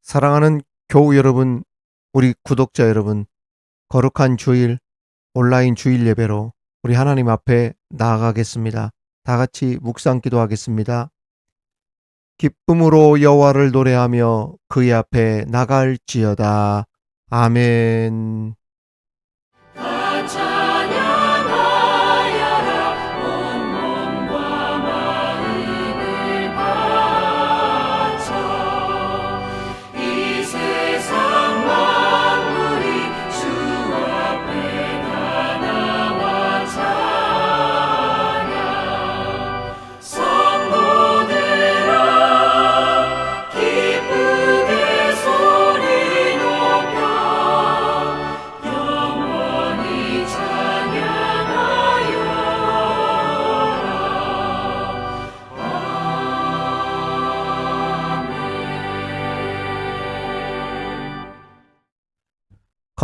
사랑하는 교우 여러분, 우리 구독자 여러분, 거룩한 주일 온라인 주일 예배로 우리 하나님 앞에 나아가겠습니다. 다 같이 묵상 기도하겠습니다. 기쁨으로 여호와를 노래하며 그의 앞에 나갈지어다. 아멘.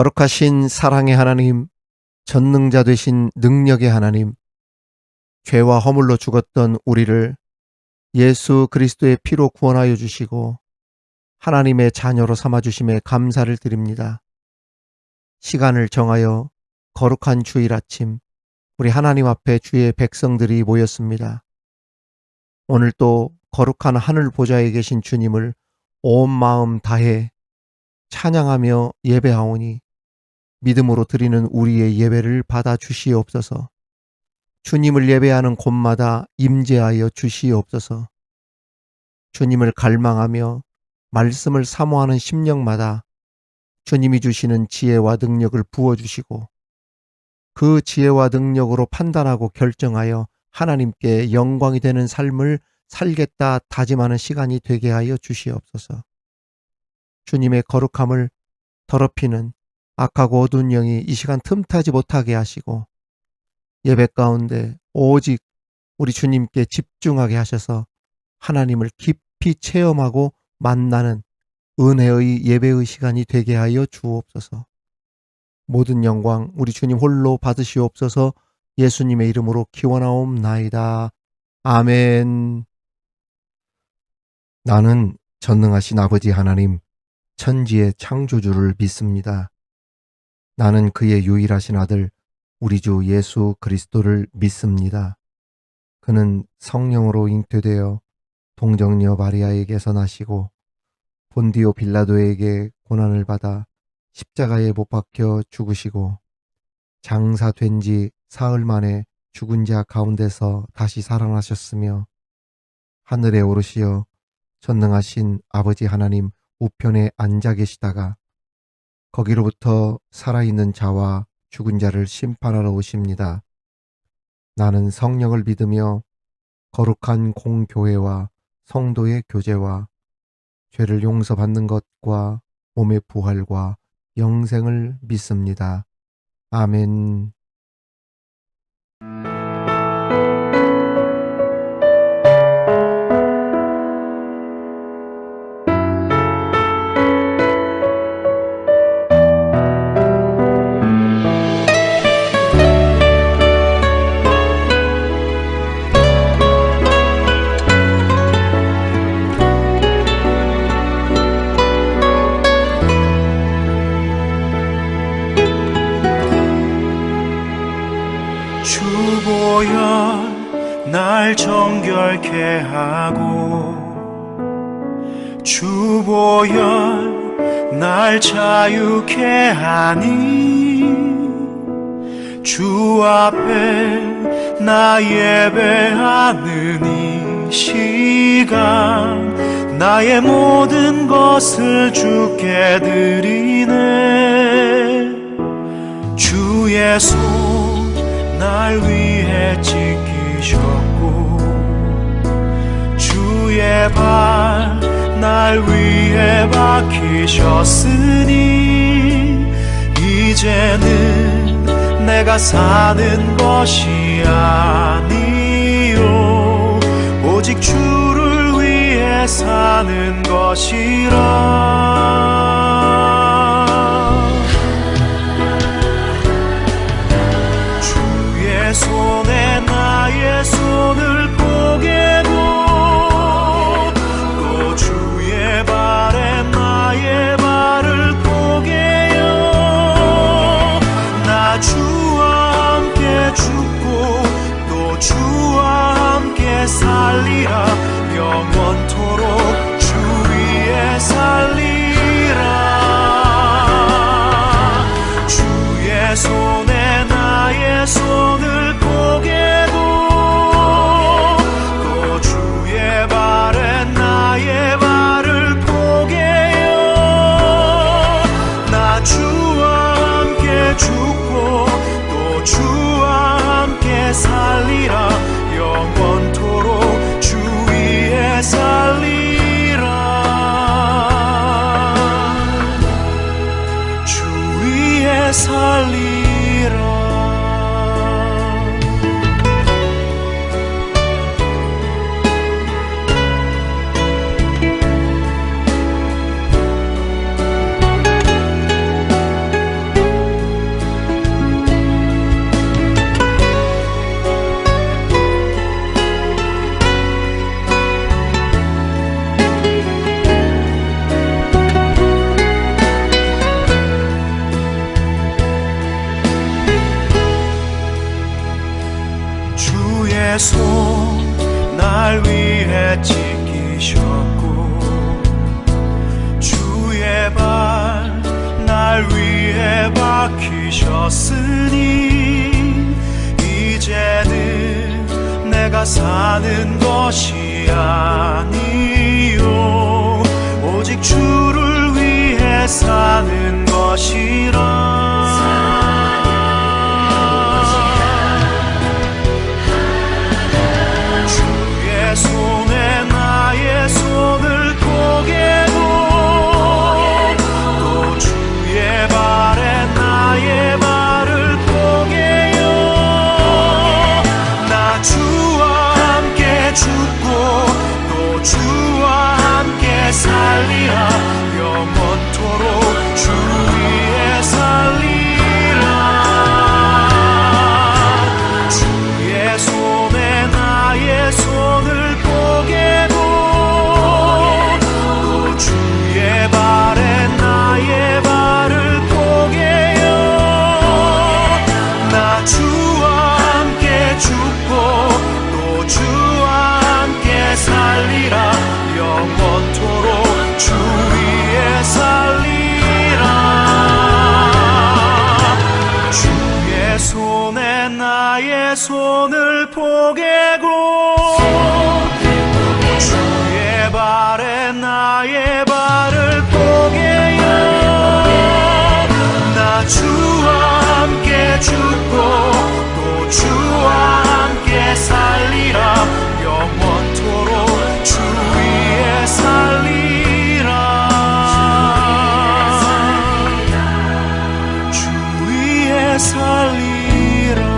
거룩하신 사랑의 하나님, 전능자 되신 능력의 하나님, 죄와 허물로 죽었던 우리를 예수 그리스도의 피로 구원하여 주시고 하나님의 자녀로 삼아주심에 감사를 드립니다. 시간을 정하여 거룩한 주일 아침 우리 하나님 앞에 주의 백성들이 모였습니다. 오늘 또 거룩한 하늘 보좌에 계신 주님을 온 마음 다해 찬양하며 예배하오니 믿음으로 드리는 우리의 예배를 받아 주시옵소서. 주님을 예배하는 곳마다 임재하여 주시옵소서. 주님을 갈망하며 말씀을 사모하는 심령마다 주님이 주시는 지혜와 능력을 부어주시고 그 지혜와 능력으로 판단하고 결정하여 하나님께 영광이 되는 삶을 살겠다 다짐하는 시간이 되게 하여 주시옵소서. 주님의 거룩함을 더럽히는 악하고 어두운 영이 이 시간 틈타지 못하게 하시고 예배 가운데 오직 우리 주님께 집중하게 하셔서 하나님을 깊이 체험하고 만나는 은혜의 예배의 시간이 되게 하여 주옵소서. 모든 영광 우리 주님 홀로 받으시옵소서. 예수님의 이름으로 기원하옵나이다. 아멘. 나는 전능하신 아버지 하나님, 천지의 창조주를 믿습니다. 나는 그의 유일하신 아들 우리 주 예수 그리스도를 믿습니다. 그는 성령으로 잉태되어 동정녀 마리아에게서 나시고 본디오 빌라도에게 고난을 받아 십자가에 못 박혀 죽으시고 장사된 지 사흘 만에 죽은 자 가운데서 다시 살아나셨으며 하늘에 오르시어 전능하신 아버지 하나님 우편에 앉아 계시다가 거기로부터 살아있는 자와 죽은 자를 심판하러 오십니다. 나는 성령을 믿으며 거룩한 공교회와 성도의 교제와 죄를 용서받는 것과 몸의 부활과 영생을 믿습니다. 아멘. 주보혈 날 정결케 하고 주보혈 날 자유케 하니 주 앞에 나 예배하는 이 시간 나의 모든 것을 주께 드리네. 주의 손 날 위해 지키셨고 주의 발 날 위해 박히셨으니 이제는 내가 사는 것이 아니요 오직 주를 위해 사는 것이라. 주의 손에 나의 손을 포개고 또 주의 발에 나의 발을 포개어 나 주와 함께 죽고 또 주와 함께 살리라. 영원토록 주 위에 살리라. 주의 손에 나의 손을 포개고 또 주의 발에 나의 발을 포개어 나 주와 함께 죽고 또 주와 함께 살리라. 영원토록 주 위에 살리라. 주 위에 살리라. 주의 손 날 위해 지키셨고 주의 발 날 위해 박히셨으니 이제는 내가 사는 것이 아니요 오직 주를 위해 사는 것이라. 손에 나의 손을 포개고 또 주의 발에 나의 발을 포개어 나 주와 함께 죽고 또 주와 함께 살리라. 영원토록 주 위에 살리라. 주의 손에 나의 손을 포개고 또 주의 발에 나의 발을 포개어 나 주와 함께 죽고 또 주와 함께 살리라. 영원토록 주 위에 살리라. 주의 손에 나의 손을 포개고 주의 발에 나의 발을 포개어 나 주와 함께 죽고 또 주와 함께 살리라. 영원토록 주 위에 살리라. 주 위에 살리라.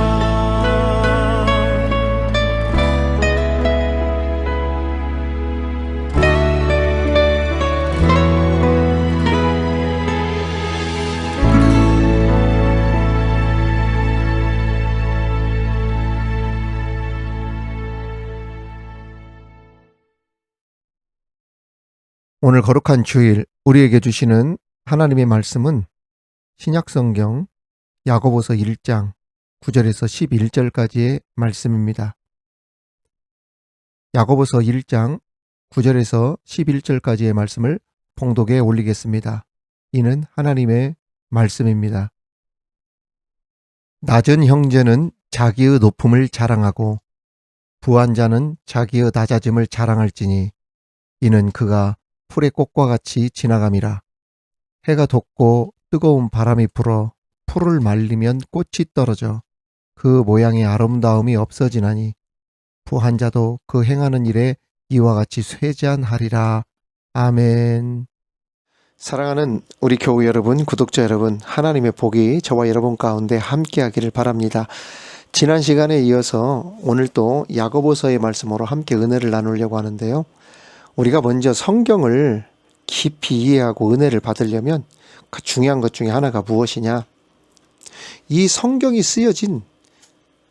오늘 거룩한 주일 우리에게 주시는 하나님의 말씀은 신약성경 야고보서 1장 9절에서 11절까지의 말씀입니다. 야고보서 1장 9절에서 11절까지의 말씀을 봉독에 올리겠습니다. 이는 하나님의 말씀입니다. 낮은 형제는 자기의 높음을 자랑하고 부한 자는 자기의 낮아짐을 자랑할지니 이는 그가 풀의 꽃과 같이 지나감이라. 해가 돋고 뜨거운 바람이 불어 풀을 말리면 꽃이 떨어져 그 모양의 아름다움이 없어지나니 부한 자도 그 행하는 일에 이와 같이 쇠잔하리라. 아멘. 사랑하는 우리 교우 여러분, 구독자 여러분, 하나님의 복이 저와 여러분 가운데 함께하기를 바랍니다. 지난 시간에 이어서 오늘 또 야고보서의 말씀으로 함께 은혜를 나누려고 하는데요. 우리가 먼저 성경을 깊이 이해하고 은혜를 받으려면 그 중요한 것 중에 하나가 무엇이냐? 이 성경이 쓰여진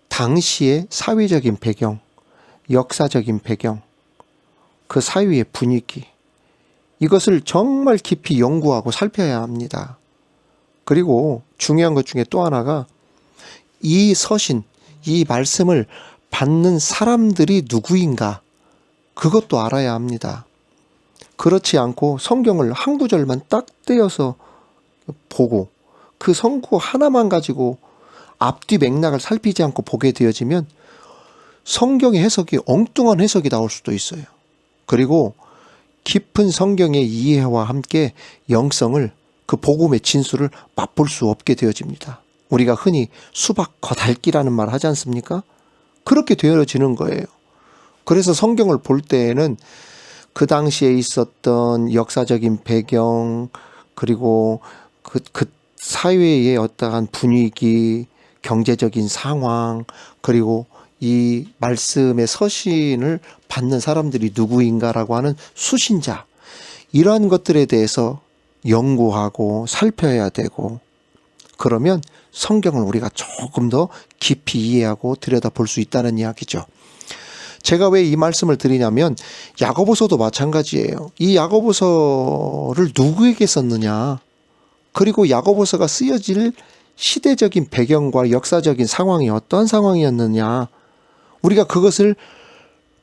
당시의 사회적인 배경, 역사적인 배경, 그 사회의 분위기, 이것을 정말 깊이 연구하고 살펴야 합니다. 그리고 중요한 것 중에 또 하나가 이 서신, 이 말씀을 받는 사람들이 누구인가, 그것도 알아야 합니다. 그렇지 않고 성경을 한 구절만 딱 떼어서 보고 그 성구 하나만 가지고 앞뒤 맥락을 살피지 않고 보게 되어지면 성경의 해석이 엉뚱한 해석이 나올 수도 있어요. 그리고 깊은 성경의 이해와 함께 영성을, 그 복음의 진수를 맛볼 수 없게 되어집니다. 우리가 흔히 수박 겉핥기라는 말 하지 않습니까? 그렇게 되어지는 거예요. 그래서 성경을 볼 때에는 그 당시에 있었던 역사적인 배경, 그리고 그 사회의 어떠한 분위기, 경제적인 상황, 그리고 이 말씀의 서신을 받는 사람들이 누구인가라고 하는 수신자, 이러한 것들에 대해서 연구하고 살펴야 되고, 그러면 성경을 우리가 조금 더 깊이 이해하고 들여다볼 수 있다는 이야기죠. 제가 왜 이 말씀을 드리냐면 야고보서도 마찬가지예요. 이 야고보서를 누구에게 썼느냐, 그리고 야고보서가 쓰여질 시대적인 배경과 역사적인 상황이 어떤 상황이었느냐, 우리가 그것을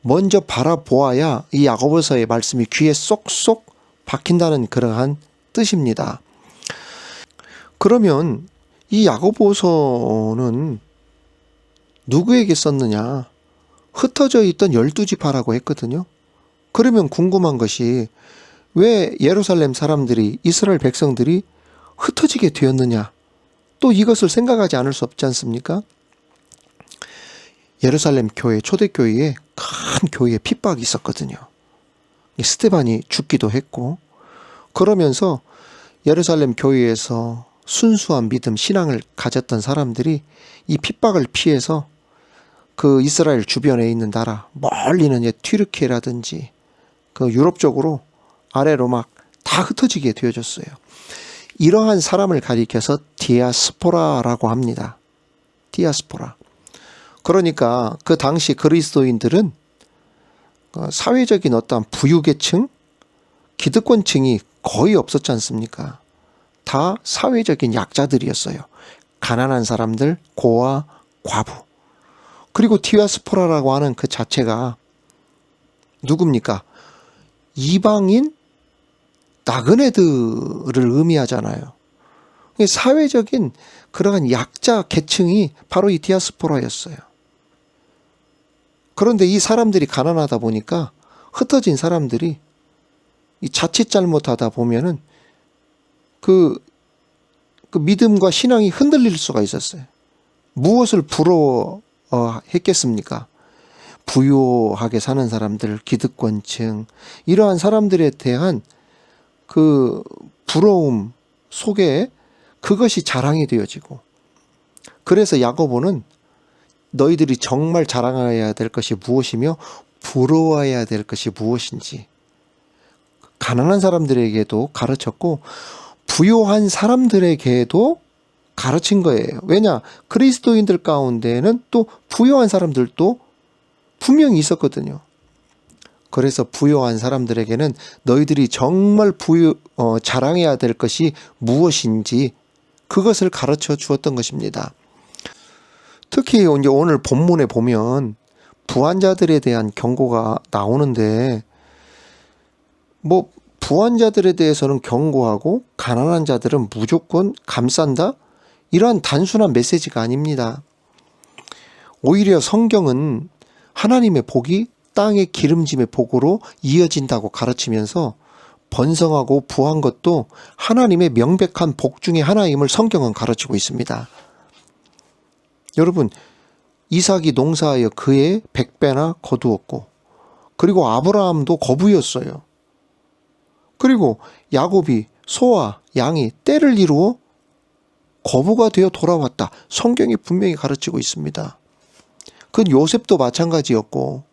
먼저 바라보아야 이 야고보서의 말씀이 귀에 쏙쏙 박힌다는 그러한 뜻입니다. 그러면 이 야고보서는 누구에게 썼느냐? 흩어져 있던 12지파라고 했거든요. 그러면 궁금한 것이 왜 예루살렘 사람들이, 이스라엘 백성들이 흩어지게 되었느냐? 또 이것을 생각하지 않을 수 없지 않습니까? 예루살렘 교회, 초대교회에 큰 교회에 핍박이 있었거든요. 스데반이 죽기도 했고, 그러면서 예루살렘 교회에서 순수한 믿음, 신앙을 가졌던 사람들이 이 핍박을 피해서 그 이스라엘 주변에 있는 나라, 멀리는 튀르키예라든지 그 유럽 쪽으로 아래로 막 다 흩어지게 되어졌어요. 이러한 사람을 가리켜서 디아스포라라고 합니다. 디아스포라. 그러니까 그 당시 그리스도인들은 사회적인 어떤 부유계층, 기득권층이 거의 없었지 않습니까? 다 사회적인 약자들이었어요. 가난한 사람들, 고아, 과부. 그리고 디아스포라라고 하는 그 자체가 누굽니까? 이방인, 나그네들을 의미하잖아요. 사회적인 그러한 약자 계층이 바로 이 디아스포라였어요. 그런데 이 사람들이 가난하다 보니까 흩어진 사람들이 이 자칫 잘못하다 보면은 그 믿음과 신앙이 흔들릴 수가 있었어요. 무엇을 부러워했겠습니까? 부유하게 사는 사람들, 기득권층, 이러한 사람들에 대한 그 부러움 속에 그것이 자랑이 되어지고, 그래서 야고보는 너희들이 정말 자랑해야 될 것이 무엇이며 부러워해야 될 것이 무엇인지 가난한 사람들에게도 가르쳤고 부유한 사람들에게도 가르친 거예요. 왜냐? 그리스도인들 가운데는 또 부유한 사람들도 분명히 있었거든요. 그래서 부유한 사람들에게는 너희들이 정말 자랑해야 될 것이 무엇인지 그것을 가르쳐 주었던 것입니다. 특히 이제 오늘 본문에 보면 부한자들에 대한 경고가 나오는데, 뭐 부한자들에 대해서는 경고하고 가난한 자들은 무조건 감싼다? 이러한 단순한 메시지가 아닙니다. 오히려 성경은 하나님의 복이 땅의 기름짐의 복으로 이어진다고 가르치면서 번성하고 부한 것도 하나님의 명백한 복 중에 하나임을 성경은 가르치고 있습니다. 여러분, 이삭이 농사하여 그의 100배나 거두었고, 그리고 아브라함도 거부였어요. 그리고 야곱이 소와 양이 때를 이루어 거부가 되어 돌아왔다. 성경이 분명히 가르치고 있습니다. 그건 요셉도 마찬가지였고,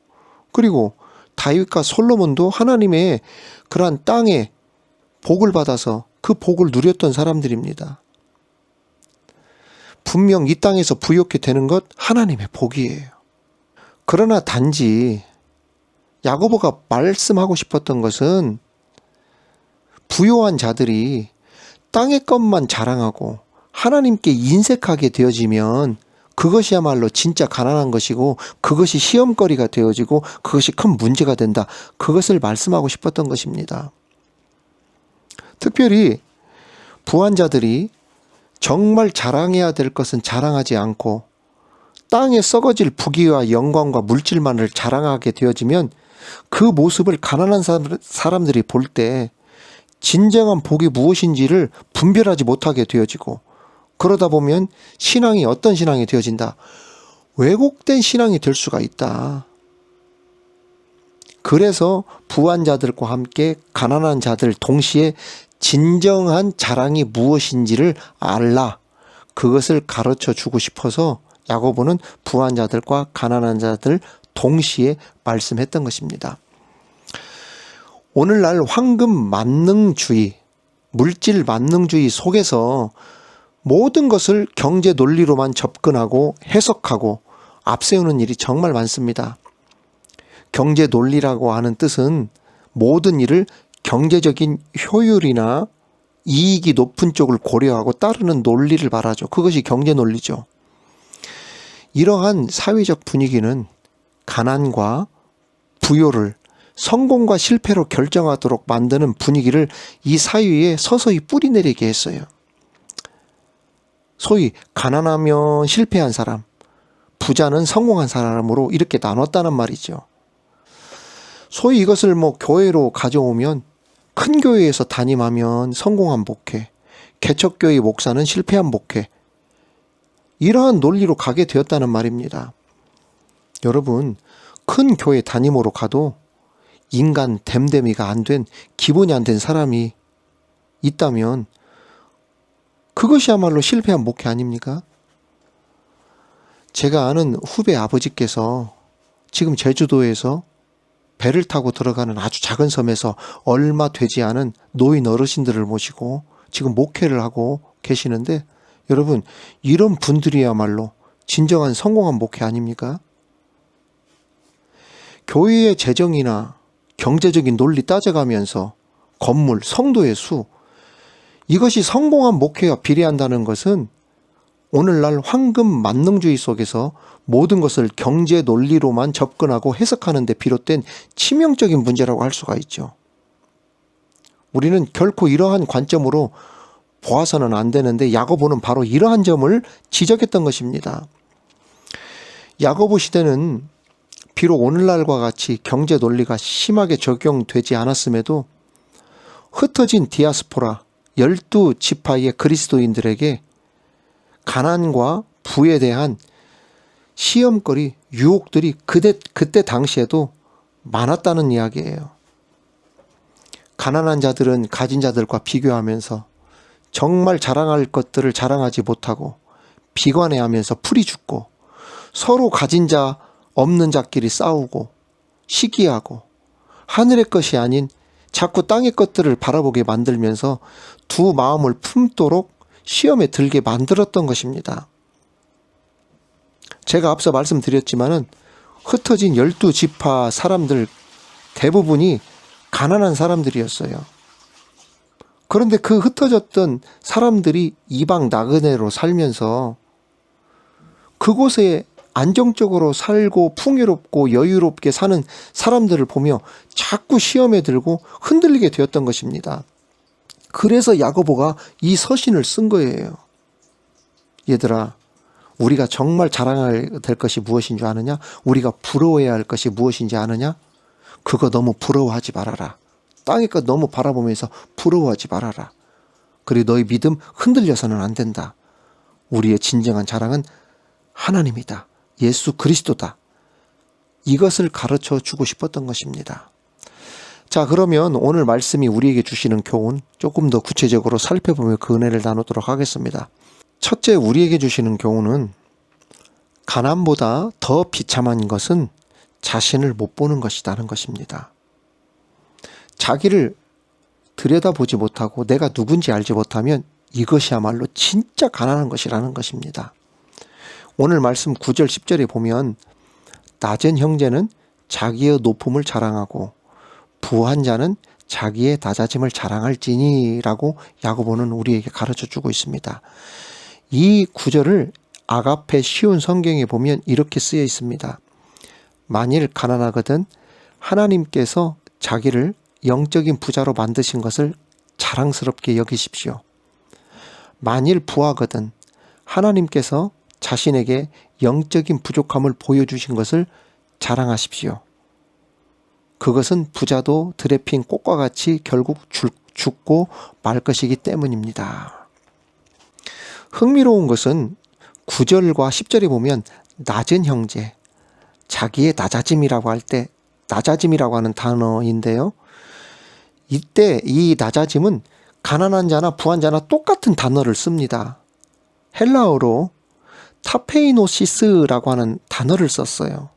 그리고 다윗과 솔로몬도 하나님의 그러한 땅에 복을 받아서 그 복을 누렸던 사람들입니다. 분명 이 땅에서 부욕해 되는 것 하나님의 복이에요. 그러나 단지 야고보가 말씀하고 싶었던 것은 부요한 자들이 땅의 것만 자랑하고 하나님께 인색하게 되어지면 그것이야말로 진짜 가난한 것이고 그것이 시험거리가 되어지고 그것이 큰 문제가 된다. 그것을 말씀하고 싶었던 것입니다. 특별히 부한 자들이 정말 자랑해야 될 것은 자랑하지 않고 땅에 썩어질 부귀와 영광과 물질만을 자랑하게 되어지면 그 모습을 가난한 사람들이 볼 때 진정한 복이 무엇인지를 분별하지 못하게 되어지고 그러다 보면 신앙이 어떤 신앙이 되어진다. 왜곡된 신앙이 될 수가 있다. 그래서 부한 자들과 함께 가난한 자들 동시에 진정한 자랑이 무엇인지를 알라. 그것을 가르쳐 주고 싶어서 야고보는 부한 자들과 가난한 자들 동시에 말씀했던 것입니다. 오늘날 황금 만능주의, 물질 만능주의 속에서 모든 것을 경제 논리로만 접근하고 해석하고 앞세우는 일이 정말 많습니다. 경제 논리라고 하는 뜻은 모든 일을 경제적인 효율이나 이익이 높은 쪽을 고려하고 따르는 논리를 말하죠. 그것이 경제 논리죠. 이러한 사회적 분위기는 가난과 부요를 성공과 실패로 결정하도록 만드는 분위기를 이 사회에 서서히 뿌리내리게 했어요. 소위 가난하면 실패한 사람, 부자는 성공한 사람으로 이렇게 나눴다는 말이죠. 소위 이것을 교회로 가져오면 큰 교회에서 담임하면 성공한 목회, 개척교회 목사는 실패한 목회, 이러한 논리로 가게 되었다는 말입니다. 여러분, 큰 교회 담임으로 가도 인간 됨됨이가 안 된, 기본이 안 된 사람이 있다면 그것이야말로 실패한 목회 아닙니까? 제가 아는 후배 아버지께서 지금 제주도에서 배를 타고 들어가는 아주 작은 섬에서 얼마 되지 않은 노인 어르신들을 모시고 지금 목회를 하고 계시는데, 여러분, 이런 분들이야말로 진정한 성공한 목회 아닙니까? 교회의 재정이나 경제적인 논리 따져가면서 건물, 성도의 수, 이것이 성공한 목회와 비례한다는 것은 오늘날 황금 만능주의 속에서 모든 것을 경제 논리로만 접근하고 해석하는 데 비롯된 치명적인 문제라고 할 수가 있죠. 우리는 결코 이러한 관점으로 보아서는 안 되는데 야고보는 바로 이러한 점을 지적했던 것입니다. 야고보 시대는 비록 오늘날과 같이 경제 논리가 심하게 적용되지 않았음에도 흩어진 디아스포라 12지파의 그리스도인들에게 가난과 부에 대한 시험거리, 유혹들이 그때 당시에도 많았다는 이야기예요. 가난한 자들은 가진 자들과 비교하면서 정말 자랑할 것들을 자랑하지 못하고 비관해하면서 풀이 죽고 서로 가진 자 없는 자끼리 싸우고 시기하고 하늘의 것이 아닌 자꾸 땅의 것들을 바라보게 만들면서 두 마음을 품도록 시험에 들게 만들었던 것입니다. 제가 앞서 말씀드렸지만은 흩어진 12지파 사람들 대부분이 가난한 사람들이었어요. 그런데 그 흩어졌던 사람들이 이방 나그네로 살면서 그곳에 안정적으로 살고 풍요롭고 여유롭게 사는 사람들을 보며 자꾸 시험에 들고 흔들리게 되었던 것입니다. 그래서 야고보가 이 서신을 쓴 거예요. 얘들아, 우리가 정말 자랑해야 될 것이 무엇인 줄 아느냐? 우리가 부러워해야 할 것이 무엇인지 아느냐? 그거 너무 부러워하지 말아라. 땅의 것 너무 바라보면서 부러워하지 말아라. 그리고 너희 믿음 흔들려서는 안 된다. 우리의 진정한 자랑은 하나님이다. 예수 그리스도다. 이것을 가르쳐 주고 싶었던 것입니다. 자, 그러면 오늘 말씀이 우리에게 주시는 교훈 조금 더 구체적으로 살펴보며 그 은혜를 나누도록 하겠습니다. 첫째, 우리에게 주시는 교훈은 가난보다 더 비참한 것은 자신을 못 보는 것이라는 것입니다. 자기를 들여다보지 못하고 내가 누군지 알지 못하면 이것이야말로 진짜 가난한 것이라는 것입니다. 오늘 말씀 9절 10절에 보면 낮은 형제는 자기의 높음을 자랑하고 부한 자는 자기의 낮아짐을 자랑할지니 라고 야고보는 우리에게 가르쳐주고 있습니다. 이 구절을 아가페 쉬운 성경에 보면 이렇게 쓰여 있습니다. 만일 가난하거든 하나님께서 자기를 영적인 부자로 만드신 것을 자랑스럽게 여기십시오. 만일 부하거든 하나님께서 자신에게 영적인 부족함을 보여주신 것을 자랑하십시오. 그것은 부자도 들에 핀 꽃과 같이 결국 죽고 말 것이기 때문입니다. 흥미로운 것은 9절과 10절에 보면 낮은 형제, 자기의 낮아짐이라고 할 때 낮아짐이라고 하는 단어인데요. 이때 이 낮아짐은 가난한 자나 부한 자나 똑같은 단어를 씁니다. 헬라어로 타페이노시스라고 하는 단어를 썼어요.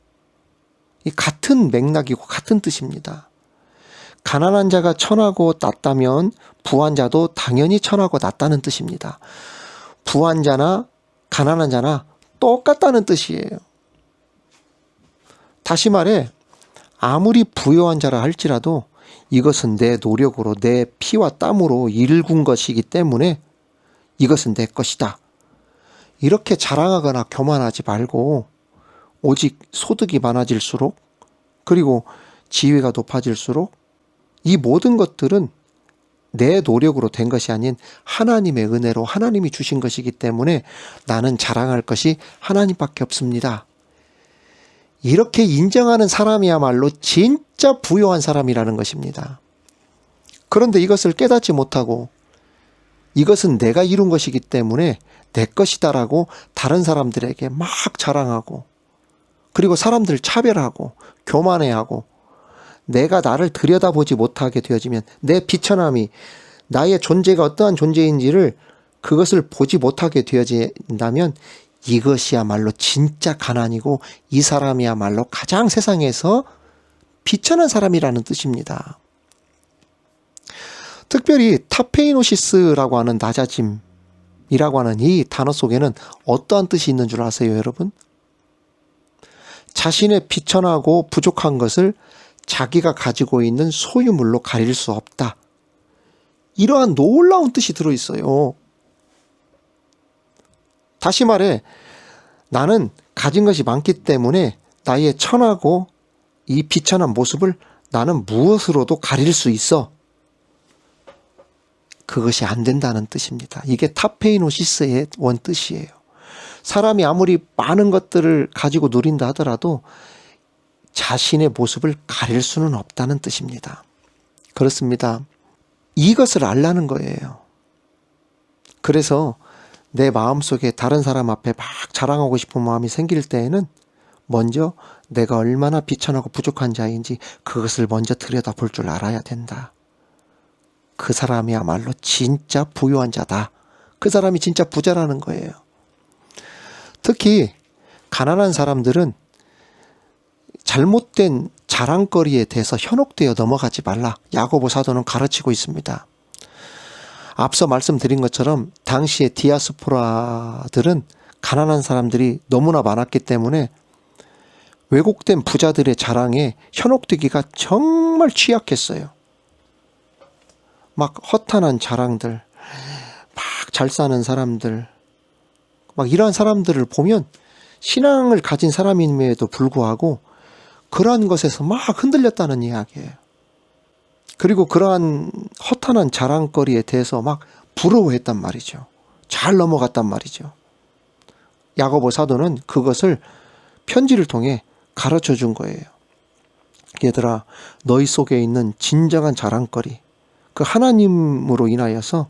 이 같은 맥락이고 같은 뜻입니다. 가난한 자가 천하고 낮다면 부한 자도 당연히 천하고 낮다는 뜻입니다. 부한 자나 가난한 자나 똑같다는 뜻이에요. 다시 말해 아무리 부유한 자라 할지라도 이것은 내 노력으로 내 피와 땀으로 일군 것이기 때문에 이것은 내 것이다. 이렇게 자랑하거나 교만하지 말고 오직 소득이 많아질수록 그리고 지위가 높아질수록 이 모든 것들은 내 노력으로 된 것이 아닌 하나님의 은혜로 하나님이 주신 것이기 때문에 나는 자랑할 것이 하나님밖에 없습니다. 이렇게 인정하는 사람이야말로 진짜 부유한 사람이라는 것입니다. 그런데 이것을 깨닫지 못하고 이것은 내가 이룬 것이기 때문에 내 것이다라고 다른 사람들에게 막 자랑하고 그리고 사람들을 차별하고 교만해하고 내가 나를 들여다보지 못하게 되어지면 내 비천함이 나의 존재가 어떠한 존재인지를 그것을 보지 못하게 되어진다면 이것이야말로 진짜 가난이고 이 사람이야말로 가장 세상에서 비천한 사람이라는 뜻입니다. 특별히 타페이노시스라고 하는 낮아짐이라고 하는 이 단어 속에는 어떠한 뜻이 있는 줄 아세요, 여러분? 자신의 비천하고 부족한 것을 자기가 가지고 있는 소유물로 가릴 수 없다. 이러한 놀라운 뜻이 들어있어요. 다시 말해 나는 가진 것이 많기 때문에 나의 천하고 이 비천한 모습을 나는 무엇으로도 가릴 수 있어. 그것이 안 된다는 뜻입니다. 이게 타페이노시스의 원뜻이에요. 사람이 아무리 많은 것들을 가지고 누린다 하더라도 자신의 모습을 가릴 수는 없다는 뜻입니다. 그렇습니다. 이것을 알라는 거예요. 그래서 내 마음속에 다른 사람 앞에 막 자랑하고 싶은 마음이 생길 때에는 먼저 내가 얼마나 비천하고 부족한 자인지 그것을 먼저 들여다볼 줄 알아야 된다. 그 사람이야말로 진짜 부유한 자다. 그 사람이 진짜 부자라는 거예요. 특히 가난한 사람들은 잘못된 자랑거리에 대해서 현혹되어 넘어가지 말라. 야고보 사도는 가르치고 있습니다. 앞서 말씀드린 것처럼 당시의 디아스포라들은 가난한 사람들이 너무나 많았기 때문에 왜곡된 부자들의 자랑에 현혹되기가 정말 취약했어요. 막 허탄한 자랑들, 막 잘 사는 사람들, 막 이러한 사람들을 보면 신앙을 가진 사람임에도 불구하고 그러한 것에서 막 흔들렸다는 이야기예요. 그리고 그러한 허탄한 자랑거리에 대해서 막 부러워했단 말이죠. 잘 넘어갔단 말이죠. 야고보 사도는 그것을 편지를 통해 가르쳐 준 거예요. 얘들아, 너희 속에 있는 진정한 자랑거리, 그 하나님으로 인하여서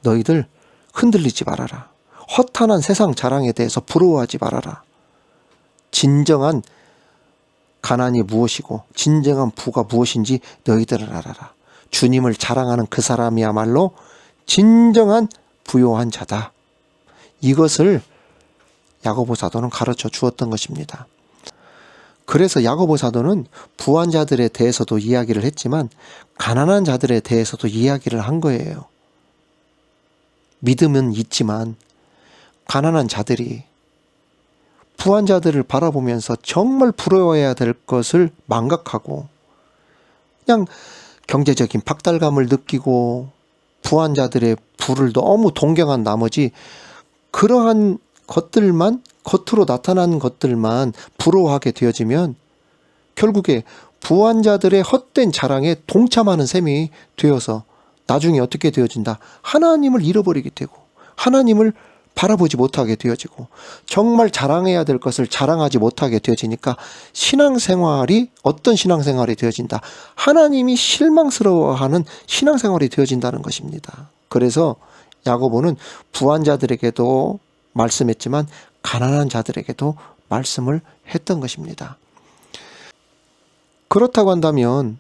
너희들 흔들리지 말아라. 허탄한 세상 자랑에 대해서 부러워하지 말아라. 진정한 가난이 무엇이고 진정한 부가 무엇인지 너희들을 알아라. 주님을 자랑하는 그 사람이야말로 진정한 부요한 자다. 이것을 야고보 사도는 가르쳐 주었던 것입니다. 그래서 야고보 사도는 부한 자들에 대해서도 이야기를 했지만 가난한 자들에 대해서도 이야기를 한 거예요. 믿음은 있지만 가난한 자들이 부한 자들을 바라보면서 정말 부러워해야 될 것을 망각하고 그냥 경제적인 박달감을 느끼고 부한 자들의 부를 너무 동경한 나머지 그러한 것들만, 겉으로 나타난 것들만 부러워하게 되어지면 결국에 부한 자들의 헛된 자랑에 동참하는 셈이 되어서 나중에 어떻게 되어진다? 하나님을 잃어버리게 되고 하나님을 바라보지 못하게 되어지고 정말 자랑해야 될 것을 자랑하지 못하게 되어지니까 신앙생활이 어떤 신앙생활이 되어진다? 하나님이 실망스러워하는 신앙생활이 되어진다는 것입니다. 그래서 야고보는 부한 자들에게도 말씀했지만 가난한 자들에게도 말씀을 했던 것입니다. 그렇다고 한다면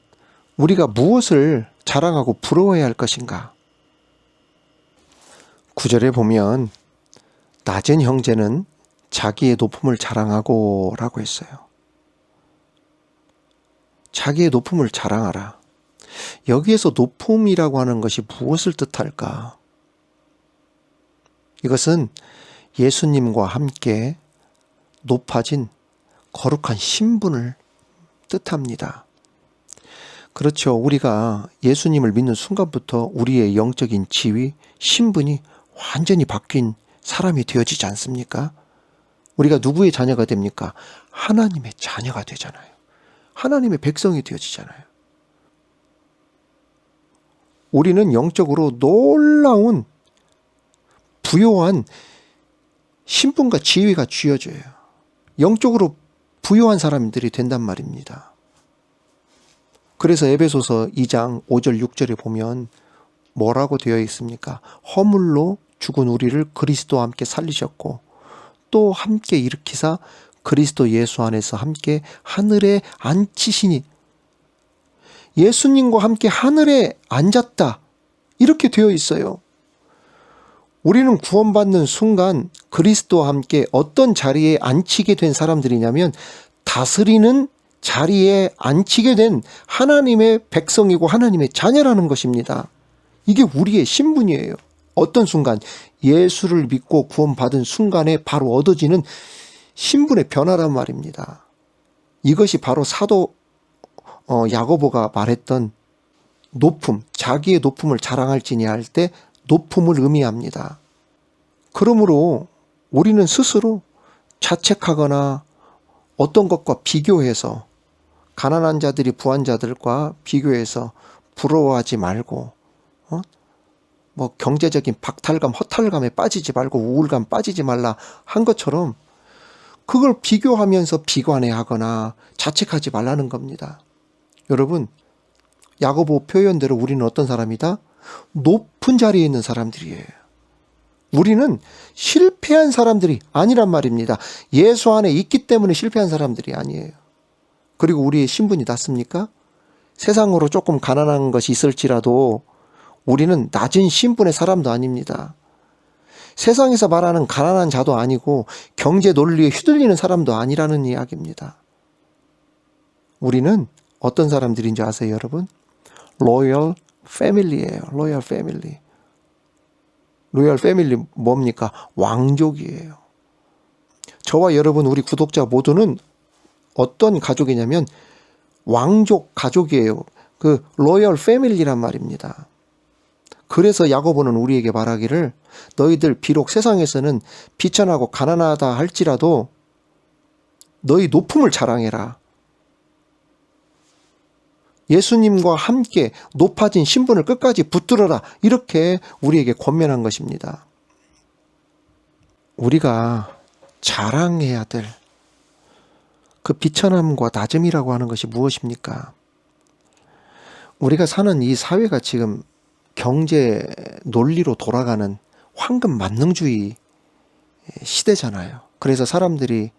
우리가 무엇을 자랑하고 부러워해야 할 것인가? 9절에 보면 낮은 형제는 자기의 높음을 자랑하고 라고 했어요. 자기의 높음을 자랑하라. 여기에서 높음이라고 하는 것이 무엇을 뜻할까? 이것은 예수님과 함께 높아진 거룩한 신분을 뜻합니다. 그렇죠. 우리가 예수님을 믿는 순간부터 우리의 영적인 지위, 신분이 완전히 바뀐 사람이 되어지지 않습니까? 우리가 누구의 자녀가 됩니까? 하나님의 자녀가 되잖아요. 하나님의 백성이 되어지잖아요. 우리는 영적으로 놀라운 부요한 신분과 지위가 쥐어져요. 영적으로 부요한 사람들이 된단 말입니다. 그래서 에베소서 2장 5절 6절에 보면 뭐라고 되어 있습니까? 허물로 죽은 우리를 그리스도와 함께 살리셨고 또 함께 일으키사 그리스도 예수 안에서 함께 하늘에 앉히시니 예수님과 함께 하늘에 앉았다. 이렇게 되어 있어요. 우리는 구원받는 순간 그리스도와 함께 어떤 자리에 앉히게 된 사람들이냐면 다스리는 자리에 앉히게 된 하나님의 백성이고 하나님의 자녀라는 것입니다. 이게 우리의 신분이에요. 어떤 순간 예수를 믿고 구원받은 순간에 바로 얻어지는 신분의 변화란 말입니다. 이것이 바로 사도 야고보가 말했던 높음, 자기의 높음을 자랑할지니 할 때 높음을 의미합니다. 그러므로 우리는 스스로 자책하거나 어떤 것과 비교해서 가난한 자들이 부한 자들과 비교해서 부러워하지 말고 뭐 경제적인 박탈감, 허탈감에 빠지지 말고 우울감 빠지지 말라 한 것처럼 그걸 비교하면서 비관해하거나 자책하지 말라는 겁니다. 여러분, 야고보 표현대로 우리는 어떤 사람이다? 높은 자리에 있는 사람들이에요. 우리는 실패한 사람들이 아니란 말입니다. 예수 안에 있기 때문에 실패한 사람들이 아니에요. 그리고 우리의 신분이 낮습니까? 세상으로 조금 가난한 것이 있을지라도 우리는 낮은 신분의 사람도 아닙니다. 세상에서 말하는 가난한 자도 아니고 경제 논리에 휘둘리는 사람도 아니라는 이야기입니다. 우리는 어떤 사람들인지 아세요, 여러분? 로열 패밀리예요. 로열 패밀리. 로열 패밀리 뭡니까? 왕족이에요. 저와 여러분 우리 구독자 모두는 어떤 가족이냐면 왕족 가족이에요. 그 로열 패밀리란 말입니다. 그래서 야고보는 우리에게 말하기를 너희들 비록 세상에서는 비천하고 가난하다 할지라도 너희 높음을 자랑해라. 예수님과 함께 높아진 신분을 끝까지 붙들어라. 이렇게 우리에게 권면한 것입니다. 우리가 자랑해야 될 그 비천함과 낮음이라고 하는 것이 무엇입니까? 우리가 사는 이 사회가 지금 경제 논리로 돌아가는 황금 만능주의 시대잖아요. 그래서 사람들이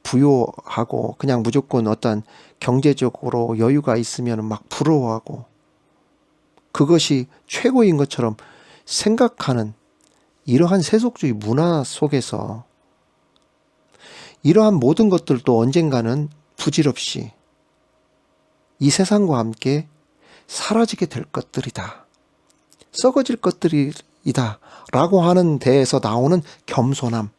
부요하고 그냥 무조건 어떤 경제적으로 여유가 있으면 막 부러워하고 그것이 최고인 것처럼 생각하는 이러한 세속주의 문화 속에서 이러한 모든 것들도 언젠가는 부질없이 이 세상과 함께 사라지게 될 것들이다. 썩어질 것들이다. 라고 하는 데에서 나오는 겸손함.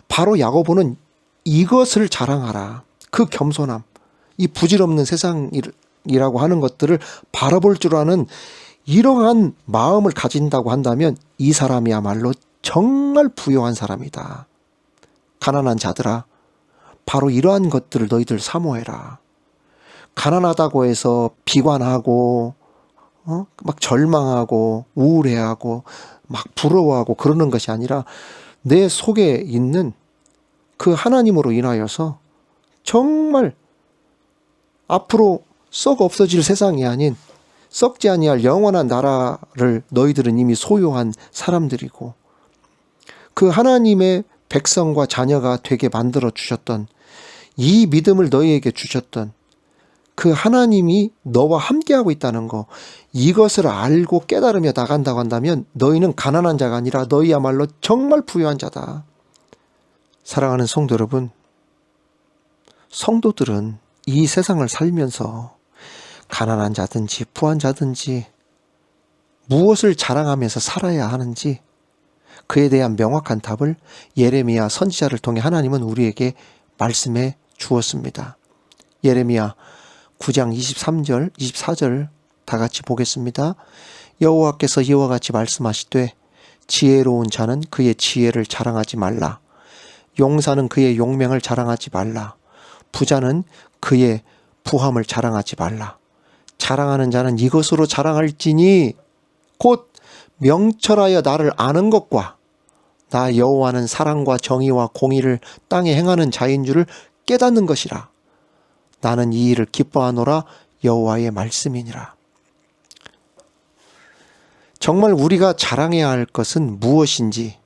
바로 야고보는 이것을 자랑하라. 그 겸손함. 이 부질없는 세상이라고 하는 것들을 바라볼 줄 아는 이러한 마음을 가진다고 한다면 이 사람이야말로 정말 부유한 사람이다. 가난한 자들아, 바로 이러한 것들을 너희들 사모해라. 가난하다고 해서 비관하고 막 절망하고 우울해하고 막 부러워하고 그러는 것이 아니라 내 속에 있는 그 하나님으로 인하여서 정말 앞으로 썩 없어질 세상이 아닌 썩지 아니할 영원한 나라를 너희들은 이미 소유한 사람들이고 그 하나님의 백성과 자녀가 되게 만들어 주셨던 이 믿음을 너희에게 주셨던 그 하나님이 너와 함께하고 있다는 거, 이것을 알고 깨달으며 나간다고 한다면 너희는 가난한 자가 아니라 너희야말로 정말 부유한 자다. 사랑하는 성도 여러분, 성도들은 이 세상을 살면서 가난한 자든지 부한 자든지 무엇을 자랑하면서 살아야 하는지 그에 대한 명확한 답을 예레미야 선지자를 통해 하나님은 우리에게 말씀해 주었습니다. 예레미야 9장 23절, 24절 다 같이 보겠습니다. 여호와께서 이와 같이 말씀하시되 지혜로운 자는 그의 지혜를 자랑하지 말라. 용사는 그의 용맹을 자랑하지 말라. 부자는 그의 부함을 자랑하지 말라. 자랑하는 자는 이것으로 자랑할지니 곧 명철하여 나를 아는 것과 나 여호와는 사랑과 정의와 공의를 땅에 행하는 자인 줄을 깨닫는 것이라. 나는 이 일을 기뻐하노라. 여호와의 말씀이니라. 정말 우리가 자랑해야 할 것은 무엇인지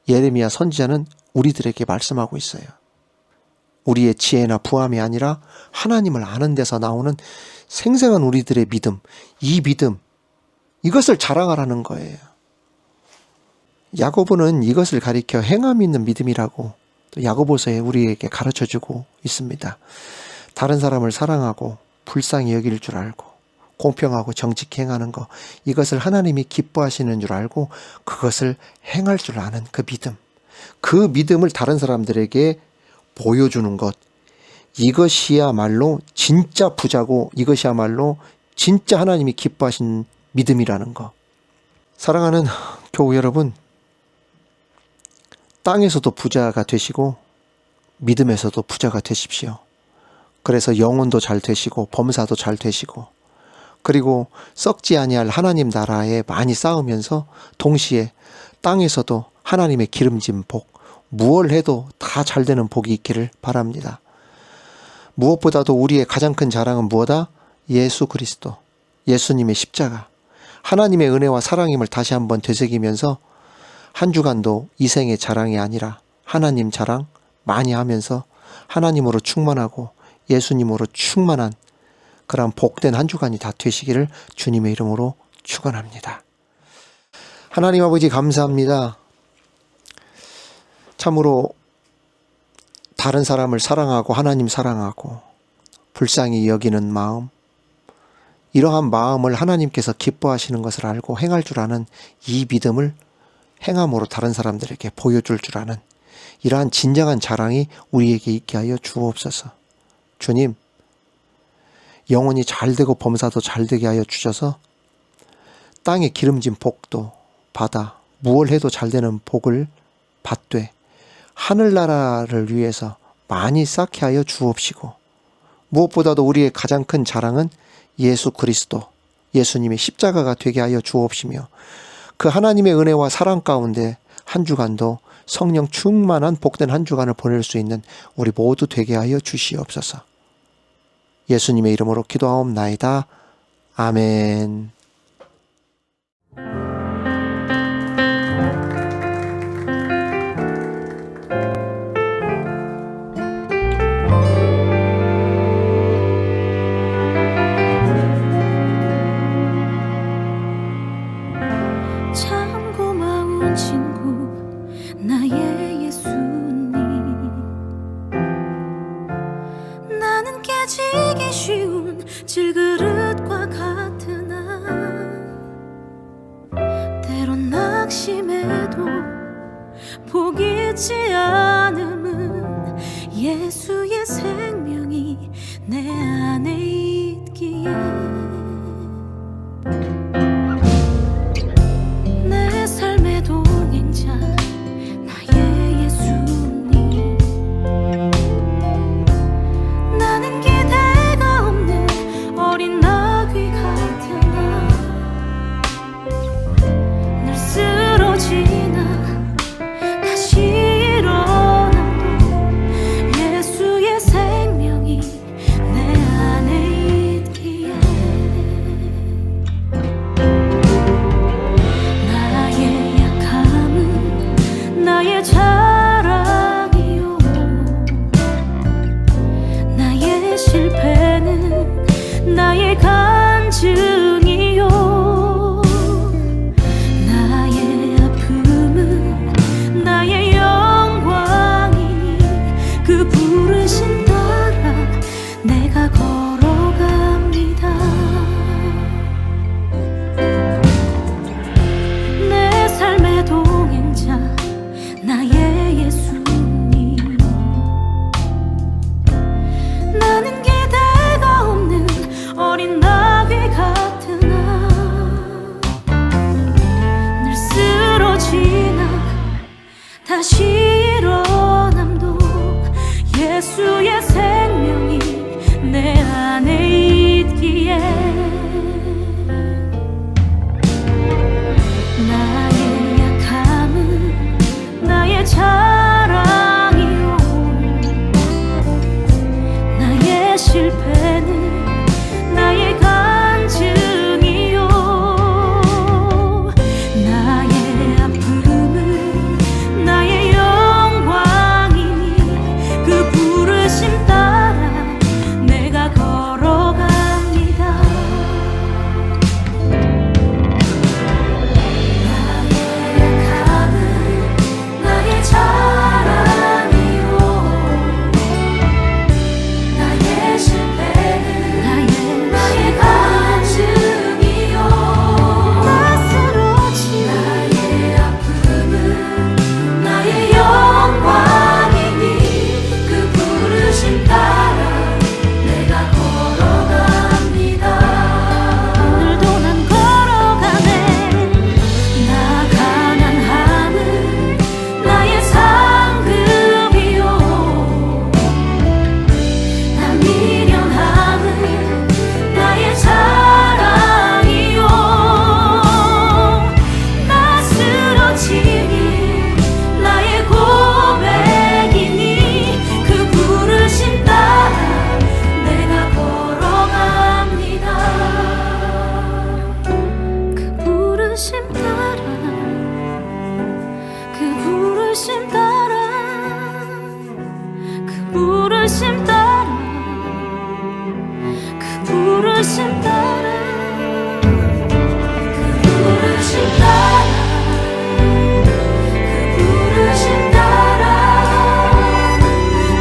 예레미야 선지자는 우리들에게 말씀하고 있어요. 우리의 지혜나 부함이 아니라 하나님을 아는 데서 나오는 생생한 우리들의 믿음, 이 믿음, 이것을 자랑하라는 거예요. 야고보는 이것을 가리켜 행함 있는 믿음이라고 또 야고보서에 우리에게 가르쳐주고 있습니다. 다른 사람을 사랑하고 불쌍히 여길 줄 알고 공평하고 정직히 행하는 것, 이것을 하나님이 기뻐하시는 줄 알고 그것을 행할 줄 아는 그 믿음, 그 믿음을 다른 사람들에게 보여주는 것, 이것이야말로 진짜 부자고 이것이야말로 진짜 하나님이 기뻐하신 믿음이라는 것. 사랑하는 교우 여러분, 땅에서도 부자가 되시고 믿음에서도 부자가 되십시오. 그래서 영혼도 잘 되시고 범사도 잘 되시고 그리고 썩지 아니할 하나님 나라에 많이 쌓으면서 동시에 땅에서도 하나님의 기름진 복, 무엇을 해도 다 잘 되는 복이 있기를 바랍니다. 무엇보다도 우리의 가장 큰 자랑은 무엇이다? 예수 그리스도, 예수님의 십자가, 하나님의 은혜와 사랑임을 다시 한번 되새기면서 한 주간도 이 생의 자랑이 아니라 하나님 자랑 많이 하면서 하나님으로 충만하고 예수님으로 충만한 그런 복된 한 주간이 다 되시기를 주님의 이름으로 축원합니다. 하나님 아버지 감사합니다. 참으로 다른 사람을 사랑하고 하나님 사랑하고 불쌍히 여기는 마음, 이러한 마음을 하나님께서 기뻐하시는 것을 알고 행할 줄 아는 이 믿음을 행함으로 다른 사람들에게 보여줄 줄 아는 이러한 진정한 자랑이 우리에게 있게 하여 주옵소서. 주님, 영혼이 잘 되고 범사도 잘 되게 하여 주셔서 땅에 기름진 복도 받아 무얼 해도 잘 되는 복을 받되 하늘나라를 위해서 많이 쌓게 하여 주옵시고 무엇보다도 우리의 가장 큰 자랑은 예수 그리스도, 예수님의 십자가가 되게 하여 주옵시며 그 하나님의 은혜와 사랑 가운데 한 주간도 성령 충만한 복된 한 주간을 보낼 수 있는 우리 모두 되게 하여 주시옵소서. 예수님의 이름으로 기도하옵나이다. 아멘. 참 고마운 친구 나의 예수님, 예수의 생명이 내 안에 있기에 내 삶의 동행자 나의 예수님, 나는 기대가 없는 어린 나귀 같으나 늘 쓰러지나 다시 일어남도 예수의 생명이 내 안에 있기에 나의 약함은 나의 자랑이요, 나의 실패는 나의 간증이요, 나의 아픔은 나의 영광이니 그 부르심 따라 내가 걸어갑니다. 내 삶의 동행자 나의 예수님, 나는 기대가 없는 어린 나귀 같으나 늘 쓰러지나 다시 일어남도 예수의 생명이 내 안에 있기에 나의 약함은 나의 자랑이요, 나의 실패는 나의 간증이요, 나의 아픔은 나의 영광이니 그 부르심 따라 내가 걸어갑니다. 나의 약함은 나의 자랑이요, 나의 실패는 나의 간증이요, 나 쓰러진 나의 아픔은 나의 영광이니 그 부르심 따라 내가 걸어갑니다. 오늘도 난 걸어가네. 나 가난함은 나의 상급이요, 나 미련함은 나의 자랑이요, 나 쓰러짐이 나의 고백이니 그 부르심 따라 내가 걸어갑니다. 그 부르심 따라, 그 부르심 따라, 그 부르심 따라, 그 부르심 따라, 그 부르심 따라, 그 부르심 따라, 그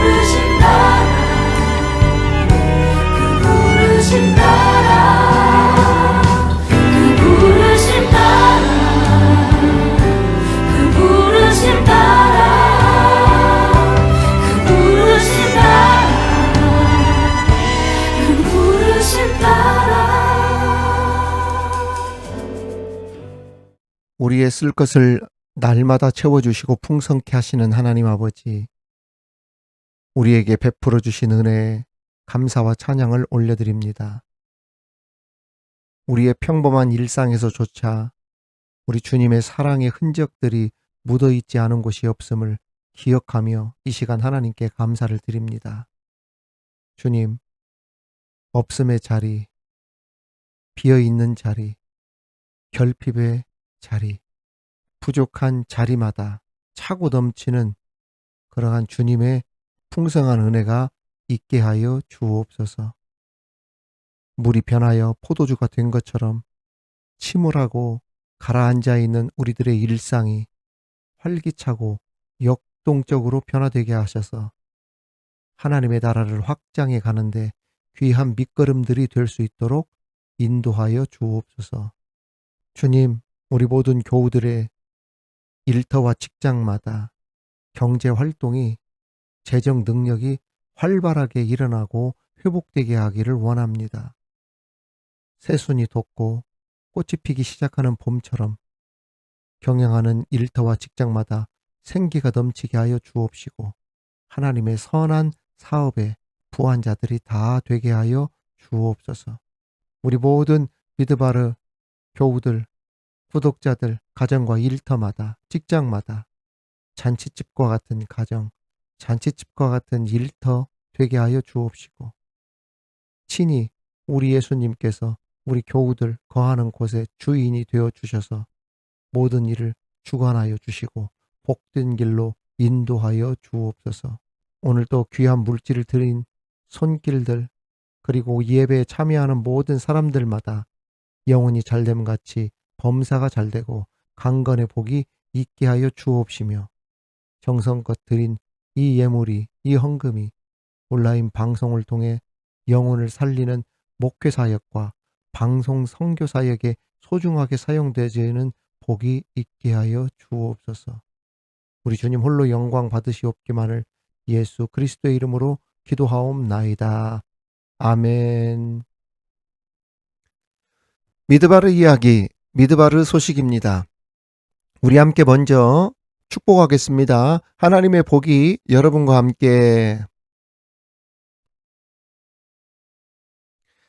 부르심 따라, 그 부르심 따라, 그 부르심 따라, 그 부르심 따라, 그 부르심 따라, 그 부르심 따라. 우리의 쓸 것을 날마다 채워주시고 풍성케 하시는 하나님 아버지, 우리에게 베풀어 주신 은혜에 감사와 찬양을 올려드립니다. 우리의 평범한 일상에서조차 우리 주님의 사랑의 흔적들이 묻어있지 않은 곳이 없음을 기억하며 이 시간 하나님께 감사를 드립니다. 주님, 없음의 자리, 비어있는 자리, 결핍의 자리, 부족한 자리마다 차고 넘치는 그러한 주님의 풍성한 은혜가 있게 하여 주옵소서. 물이 변하여 포도주가 된 것처럼 침울하고 가라앉아 있는 우리들의 일상이 활기차고 역동적으로 변화되게 하셔서 하나님의 나라를 확장해 가는데 귀한 밑거름들이 될 수 있도록 인도하여 주옵소서. 주님, 우리 모든 교우들의 일터와 직장마다 경제 활동이 재정 능력이 활발하게 일어나고 회복되게 하기를 원합니다. 새순이 돋고 꽃이 피기 시작하는 봄처럼 경영하는 일터와 직장마다 생기가 넘치게 하여 주옵시고 하나님의 선한 사업에 부한 자들이 다 되게 하여 주옵소서. 우리 모든 미드바르 교우들, 구독자들, 가정과 일터마다, 직장마다 잔치집과 같은 가정, 잔치집과 같은 일터 되게 하여 주옵시고 친히 우리 예수님께서 우리 교우들 거하는 곳에 주인이 되어 주셔서 모든 일을 주관하여 주시고 복된 길로 인도하여 주옵소서. 오늘도 귀한 물질을 드린 손길들 그리고 예배에 참여하는 모든 사람들마다 영혼이 잘됨 같이 범사가 잘되고 강건의 복이 있게 하여 주옵시며 정성껏 드린 이 예물이 이 헌금이 온라인 방송을 통해 영혼을 살리는 목회 사역과 방송 선교 사역에 소중하게 사용되지는 복이 있게 하여 주옵소서. 우리 주님 홀로 영광 받으시옵기만을 예수 그리스도의 이름으로 기도하옵나이다. 아멘. 미드바르 이야기, 미드바르 소식입니다. 우리 함께 먼저 축복하겠습니다. 하나님의 복이 여러분과 함께,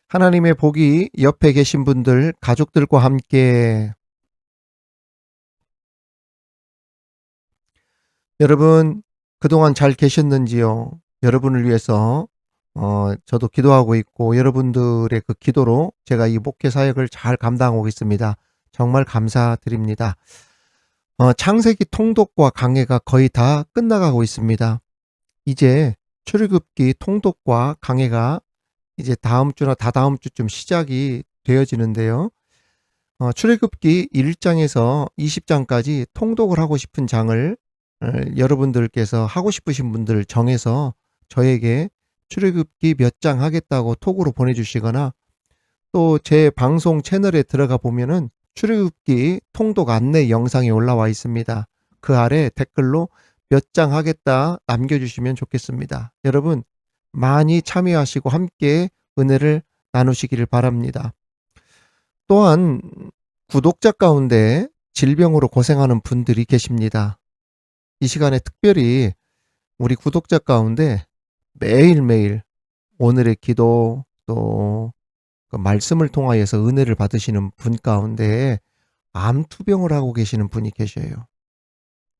하나님의 복이 옆에 계신 분들, 가족들과 함께. 여러분 그동안 잘 계셨는지요? 여러분을 위해서 저도 기도하고 있고 여러분들의 그 기도로 제가 이 목회 사역을 잘 감당하고 있습니다. 정말 감사드립니다. 창세기 통독과 강해가 거의 다 끝나가고 있습니다. 이제 출애굽기 통독과 강해가 이제 다음 주나 다다음 주쯤 시작이 되어지는데요. 출애굽기 1장에서 20장까지 통독을 하고 싶은 장을 여러분들께서 하고 싶으신 분들 정해서 저에게 출애굽기 몇 장 하겠다고 톡으로 보내주시거나 또 제 방송 채널에 들어가 보면은 출애굽기 통독 안내 영상이 올라와 있습니다. 그 아래 댓글로 몇 장 하겠다 남겨주시면 좋겠습니다. 여러분 많이 참여하시고 함께 은혜를 나누시기를 바랍니다. 또한 구독자 가운데 질병으로 고생하는 분들이 계십니다. 이 시간에 특별히 우리 구독자 가운데 매일매일 오늘의 기도 또 그 말씀을 통하여서 은혜를 받으시는 분 가운데 암투병을 하고 계시는 분이 계셔요.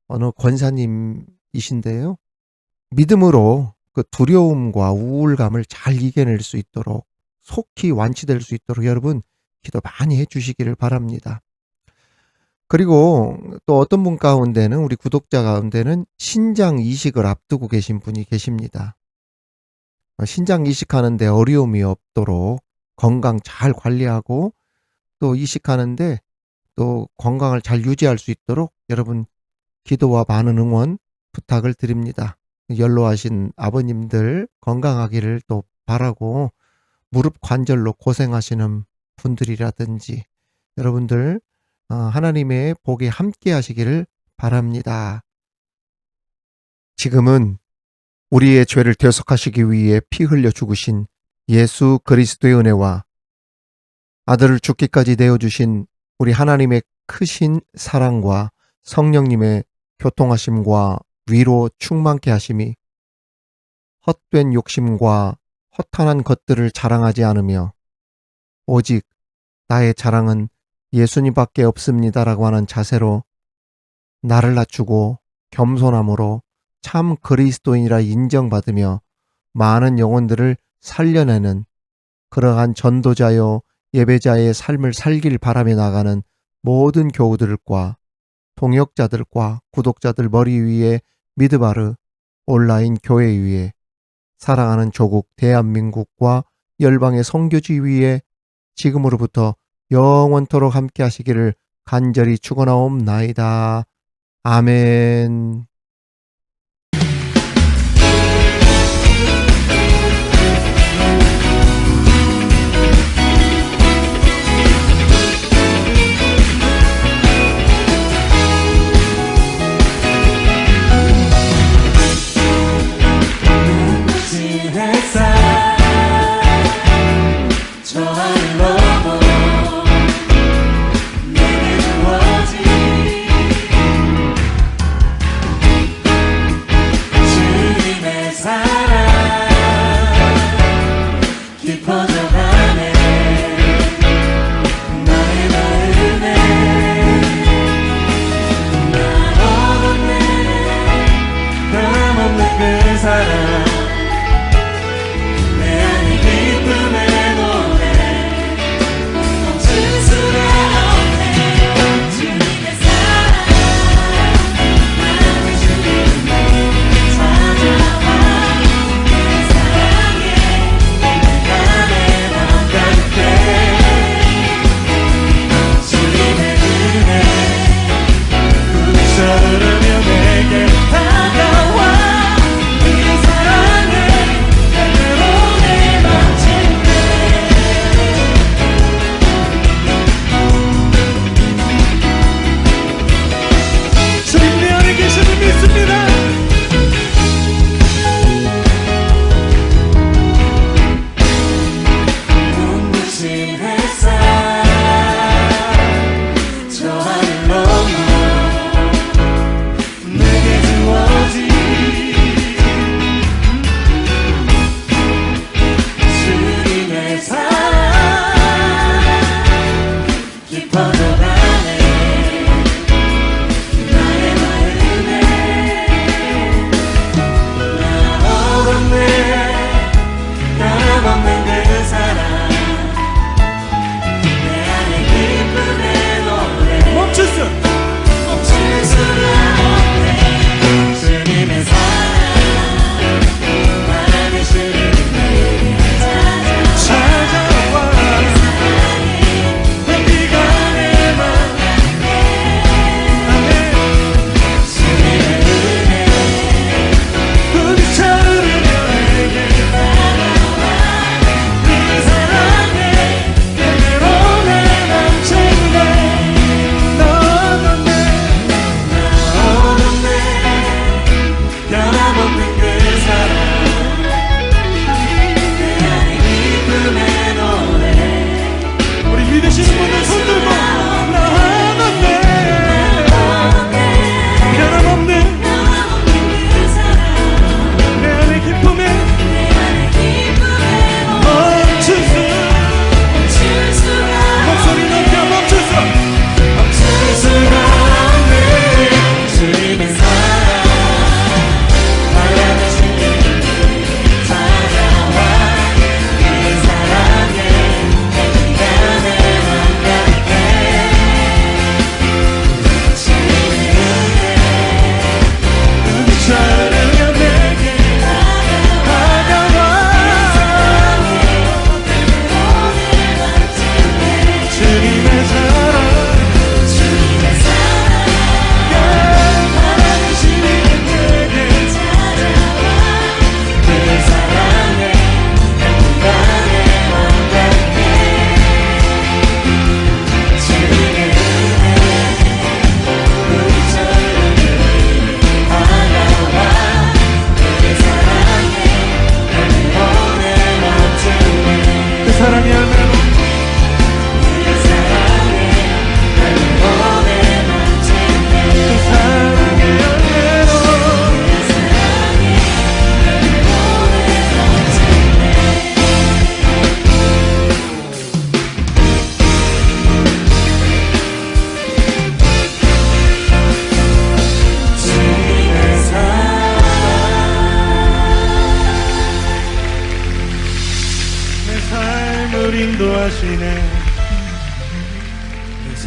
어느 권사님이신데요. 믿음으로 그 두려움과 우울감을 잘 이겨낼 수 있도록 속히 완치될 수 있도록 여러분 기도 많이 해주시기를 바랍니다. 그리고 또 어떤 분 가운데는 우리 구독자 가운데는 신장 이식을 앞두고 계신 분이 계십니다. 신장 이식하는데 어려움이 없도록 건강 잘 관리하고 또 이식하는데 또 건강을 잘 유지할 수 있도록 여러분 기도와 많은 응원 부탁을 드립니다. 연로하신 아버님들 건강하기를 또 바라고 무릎 관절로 고생하시는 분들이라든지 여러분들 하나님의 복에 함께 하시기를 바랍니다. 지금은 우리의 죄를 대속하시기 위해 피 흘려 죽으신 예수 그리스도의 은혜와 아들을 죽기까지 내어주신 우리 하나님의 크신 사랑과 성령님의 교통하심과 위로 충만케 하심이 헛된 욕심과 허탄한 것들을 자랑하지 않으며 오직 나의 자랑은 예수님밖에 없습니다라고 하는 자세로 나를 낮추고 겸손함으로 참 그리스도인이라 인정받으며 많은 영혼들을 살려내는 그러한 전도자요 예배자의 삶을 살길 바라며 나가는 모든 교우들과 동역자들과 구독자들 머리 위에 미드바르 온라인 교회 위에 사랑하는 조국 대한민국과 열방의 선교지 위에 지금으로부터 영원토록 함께 하시기를 간절히 축원하옵나이다. 아멘.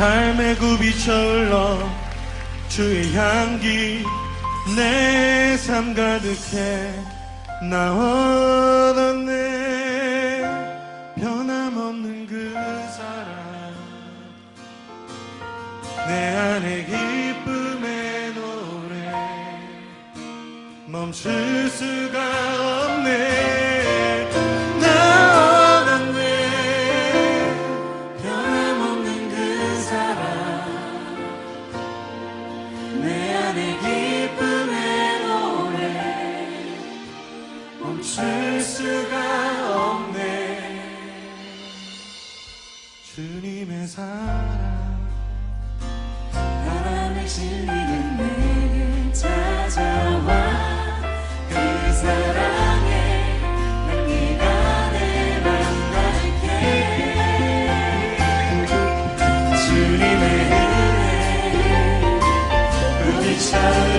삶의 굽이쳐 흘러 주의 향기 내 삶 가득해 나 얻었네 변함없는 그 사랑 내 안에 기쁨의 노래 멈출 수가 없네 나 얻었네 변함없는 그 사랑 내 안에 기쁨의 노래 멈출 수가 없네 주님의 사랑 바람의 진리는 내게 찾아와 그 사랑에 향기가 내 맘 가득해 주님의 은혜 불빛처럼